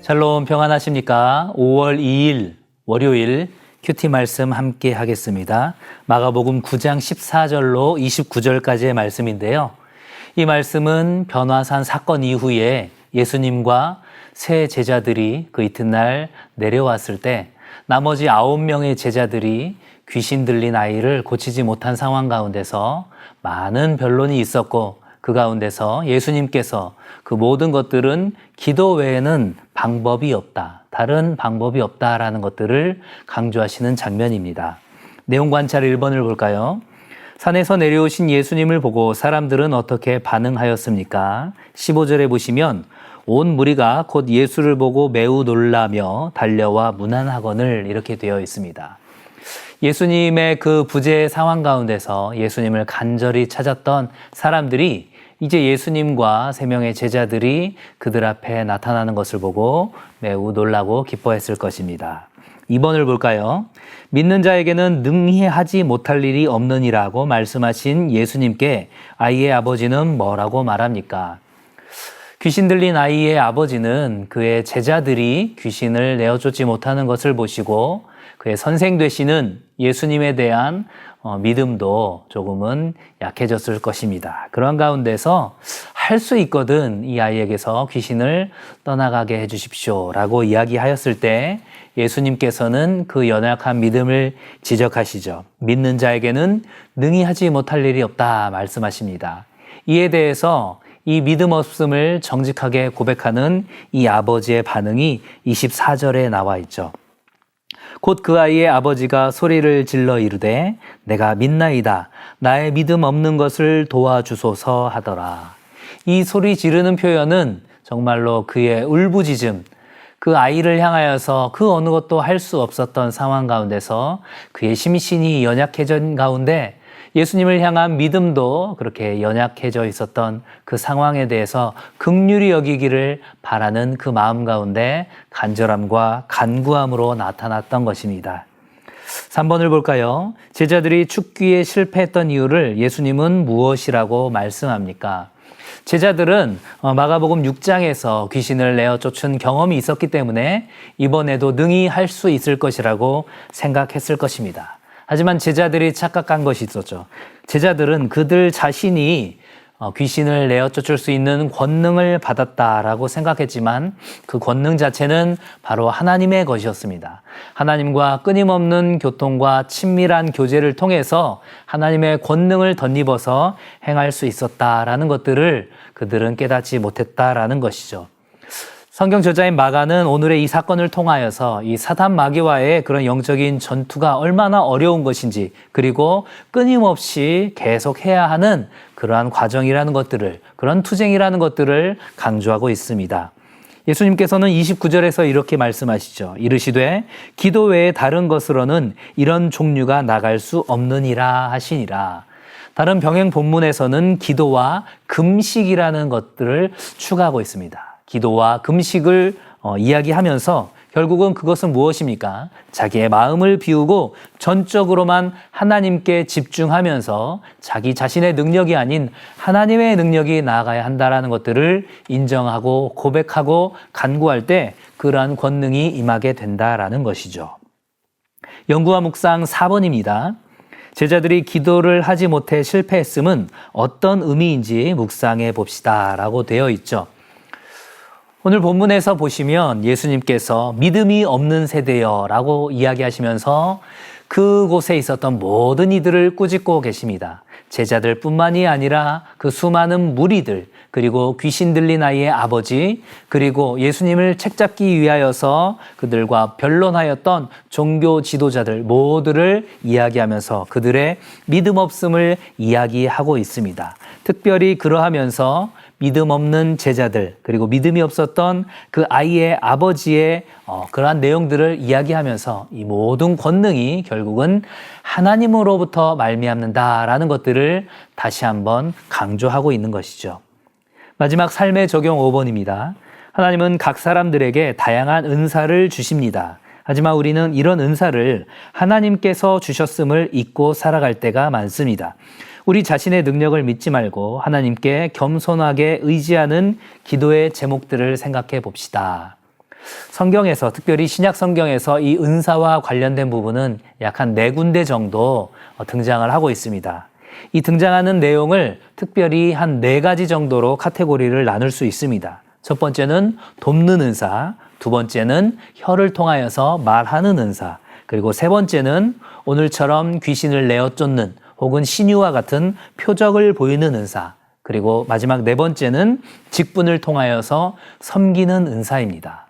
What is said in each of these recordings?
샬롬 평안하십니까? 5월 2일 월요일 큐티 말씀 함께 하겠습니다. 마가복음 9장 14절로 29절까지의 말씀인데요. 이 말씀은 변화산 사건 이후에 예수님과 세 제자들이 그 이튿날 내려왔을 때 나머지 9명의 제자들이 귀신 들린 아이를 고치지 못한 상황 가운데서 많은 변론이 있었고 그 가운데서 예수님께서 그 모든 것들은 기도 외에는 방법이 없다, 다른 방법이 없다라는 것들을 강조하시는 장면입니다. 내용 관찰 1번을 볼까요? 산에서 내려오신 예수님을 보고 사람들은 어떻게 반응하였습니까? 15절에 보시면 온 무리가 곧 예수를 보고 매우 놀라며 달려와 문안하거늘 이렇게 되어 있습니다. 예수님의 그 부재의 상황 가운데서 예수님을 간절히 찾았던 사람들이 이제 예수님과 세 명의 제자들이 그들 앞에 나타나는 것을 보고 매우 놀라고 기뻐했을 것입니다. 2번을 볼까요? 믿는 자에게는 능히 하지 못할 일이 없느니라고 말씀하신 예수님께 아이의 아버지는 뭐라고 말합니까? 귀신 들린 아이의 아버지는 그의 제자들이 귀신을 내어쫓지 못하는 것을 보시고 그의 선생 되시는 예수님에 대한 믿음도 조금은 약해졌을 것입니다. 그런 가운데서 할 수 있거든 이 아이에게서 귀신을 떠나가게 해주십시오 라고 이야기하였을 때 예수님께서는 그 연약한 믿음을 지적하시죠. 믿는 자에게는 능히 하지 못할 일이 없다 말씀하십니다. 이에 대해서 이 믿음 없음을 정직하게 고백하는 이 아버지의 반응이 24절에 나와 있죠. 곧 그 아이의 아버지가 소리를 질러 이르되 내가 믿나이다. 나의 믿음 없는 것을 도와주소서 하더라. 이 소리 지르는 표현은 정말로 그의 울부짖음, 그 아이를 향하여서 그 어느 것도 할 수 없었던 상황 가운데서 그의 심신이 연약해진 가운데 예수님을 향한 믿음도 그렇게 연약해져 있었던 그 상황에 대해서 긍휼히 여기기를 바라는 그 마음 가운데 간절함과 간구함으로 나타났던 것입니다. 3번을 볼까요? 제자들이 축기에 실패했던 이유를 예수님은 무엇이라고 말씀합니까? 제자들은 마가복음 6장에서 귀신을 내어 쫓은 경험이 있었기 때문에 이번에도 능히 할 수 있을 것이라고 생각했을 것입니다. 하지만 제자들이 착각한 것이 있었죠. 제자들은 그들 자신이 귀신을 내어 쫓을 수 있는 권능을 받았다라고 생각했지만 그 권능 자체는 바로 하나님의 것이었습니다. 하나님과 끊임없는 교통과 친밀한 교제를 통해서 하나님의 권능을 덧입어서 행할 수 있었다라는 것들을 그들은 깨닫지 못했다라는 것이죠. 성경 저자인 마가는 오늘의 이 사건을 통하여서 이 사단 마귀와의 그런 영적인 전투가 얼마나 어려운 것인지 그리고 끊임없이 계속해야 하는 그러한 과정이라는 것들을, 그런 투쟁이라는 것들을 강조하고 있습니다. 예수님께서는 29절에서 이렇게 말씀하시죠. 이르시되 기도 외에 다른 것으로는 이런 종류가 나갈 수 없느니라 하시니라. 다른 병행 본문에서는 기도와 금식이라는 것들을 추가하고 있습니다. 기도와 금식을 이야기하면서 결국은 그것은 무엇입니까? 자기의 마음을 비우고 전적으로만 하나님께 집중하면서 자기 자신의 능력이 아닌 하나님의 능력이 나아가야 한다는 것들을 인정하고 고백하고 간구할 때 그러한 권능이 임하게 된다라는 것이죠. 연구와 묵상 4번입니다. 제자들이 기도를 하지 못해 실패했음은 어떤 의미인지 묵상해 봅시다 라고 되어 있죠. 오늘 본문에서 보시면 예수님께서 믿음이 없는 세대여 라고 이야기하시면서 그곳에 있었던 모든 이들을 꾸짖고 계십니다. 제자들 뿐만이 아니라 그 수많은 무리들, 그리고 귀신 들린 아이의 아버지, 그리고 예수님을 책잡기 위하여서 그들과 변론하였던 종교 지도자들 모두를 이야기하면서 그들의 믿음 없음을 이야기하고 있습니다. 특별히 그러하면서 믿음 없는 제자들 그리고 믿음이 없었던 그 아이의 아버지의 그러한 내용들을 이야기하면서 이 모든 권능이 결국은 하나님으로부터 말미암는다라는 것들을 다시 한번 강조하고 있는 것이죠. 마지막 삶의 적용 5번입니다. 하나님은 각 사람들에게 다양한 은사를 주십니다. 하지만 우리는 이런 은사를 하나님께서 주셨음을 잊고 살아갈 때가 많습니다. 우리 자신의 능력을 믿지 말고 하나님께 겸손하게 의지하는 기도의 제목들을 생각해 봅시다. 성경에서, 특별히 신약 성경에서 이 은사와 관련된 부분은 약 한 4군데 정도 등장을 하고 있습니다. 이 등장하는 내용을 특별히 한 4가지 정도로 카테고리를 나눌 수 있습니다. 첫 번째는 돕는 은사, 두 번째는 혀를 통하여서 말하는 은사, 그리고 세 번째는 오늘처럼 귀신을 내어 쫓는 혹은 신유와 같은 표적을 보이는 은사, 그리고 마지막 4번째는 직분을 통하여서 섬기는 은사입니다.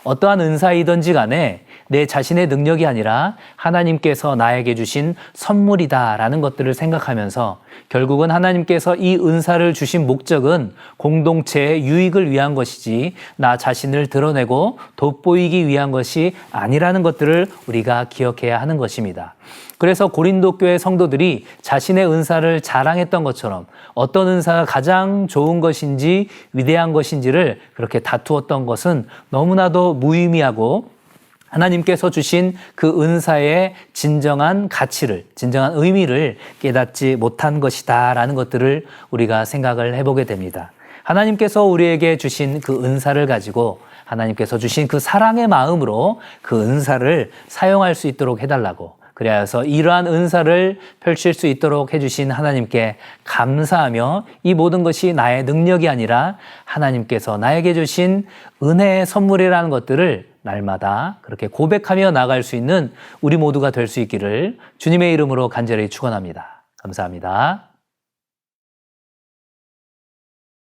어떠한 은사이든지 간에 내 자신의 능력이 아니라 하나님께서 나에게 주신 선물이다라는 것들을 생각하면서 결국은 하나님께서 이 은사를 주신 목적은 공동체의 유익을 위한 것이지 나 자신을 드러내고 돋보이기 위한 것이 아니라는 것들을 우리가 기억해야 하는 것입니다. 그래서 고린도 교회 성도들이 자신의 은사를 자랑했던 것처럼 어떤 은사가 가장 좋은 것인지 위대한 것인지를 그렇게 다투었던 것은 너무나도 무의미하고 하나님께서 주신 그 은사의 진정한 가치를, 진정한 의미를 깨닫지 못한 것이다라는 것들을 우리가 생각을 해보게 됩니다. 하나님께서 우리에게 주신 그 은사를 가지고 하나님께서 주신 그 사랑의 마음으로 그 은사를 사용할 수 있도록 해달라고, 그래서 이러한 은사를 펼칠 수 있도록 해주신 하나님께 감사하며 이 모든 것이 나의 능력이 아니라 하나님께서 나에게 주신 은혜의 선물이라는 것들을 날마다 그렇게 고백하며 나아갈 수 있는 우리 모두가 될 수 있기를 주님의 이름으로 간절히 축원합니다. 감사합니다.